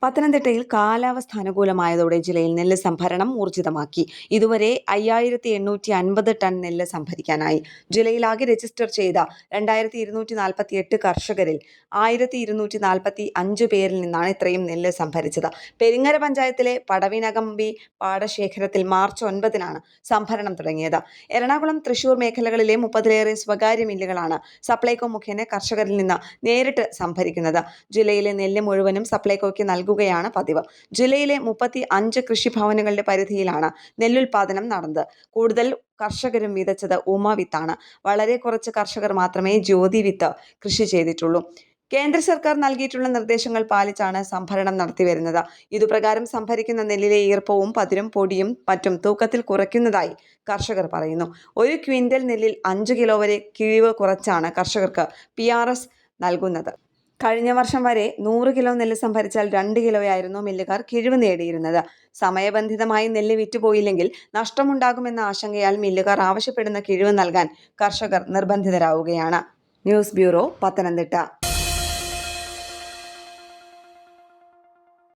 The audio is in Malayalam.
പത്തനംതിട്ടയിൽ കാലാവസ്ഥ അനുകൂലമായതോടെ ജില്ലയിൽ നെല്ല് സംഭരണം ഊർജിതമാക്കി. ഇതുവരെ 5850 ടൺ നെല്ല് സംഭരിക്കാനായി. ജില്ലയിലാകെ രജിസ്റ്റർ ചെയ്ത 2248 കർഷകരിൽ 1245 പേരിൽ നിന്നാണ് ഇത്രയും നെല്ല് സംഭരിച്ചത്. പെരിങ്ങര പഞ്ചായത്തിലെ പടവിനകമ്പി പാടശേഖരത്തിൽ മാർച്ച് 9-നാണ് സംഭരണം തുടങ്ങിയത്. എറണാകുളം, തൃശൂർ മേഖലകളിലെ 30-ലേറെ സ്വകാര്യ മില്ലുകളാണ് സപ്ലൈകോ മുഖേന കർഷകരിൽ നിന്ന് നേരിട്ട് സംഭരിക്കുന്നത്. ജില്ലയിലെ നെല്ല് മുഴുവനും സപ്ലൈകോയ്ക്ക് നൽകുകയാണ് പതിവ്. ജില്ലയിലെ 35 കൃഷിഭവനുകളുടെ പരിധിയിലാണ് നെല്ലുൽപാദനം നടന്നത്. കൂടുതൽ കർഷകരും വിതച്ചത് ഉമ വിത്താണ്. വളരെ കുറച്ച് കർഷകർ മാത്രമേ ജ്യോതി വിത്ത് കൃഷി ചെയ്തിട്ടുള്ളൂ. കേന്ദ്ര സർക്കാർ നൽകിയിട്ടുള്ള നിർദ്ദേശങ്ങൾ പാലിച്ചാണ് സംഭരണം നടത്തിവരുന്നത്. ഇതുപ്രകാരം സംഭരിക്കുന്ന നെല്ലിലെ ഈർപ്പവും പതിരും പൊടിയും മറ്റും തൂക്കത്തിൽ കുറയ്ക്കുന്നതായി കർഷകർ പറയുന്നു. 1 ക്വിന്റൽ നെല്ലിൽ 5 കിലോ വരെ കിഴിവ് കുറച്ചാണ് കർഷകർക്ക് PRS നൽകുന്നത്. കഴിഞ്ഞ വർഷം വരെ 100 കിലോ നെല്ല് സംഭരിച്ചാൽ 2 കിലോയായിരുന്നു മില്ലുകാർ കിഴിവ് നേടിയിരുന്നത്. സമയബന്ധിതമായി നെല്ല് വിറ്റുപോയില്ലെങ്കിൽ നഷ്ടമുണ്ടാകുമെന്ന ആശങ്കയാൽ മില്ലുകാർ ആവശ്യപ്പെടുന്ന കിഴിവ് നൽകാൻ കർഷകർ നിർബന്ധിതരാവുകയാണ്. News bureau, Pathanamthitta.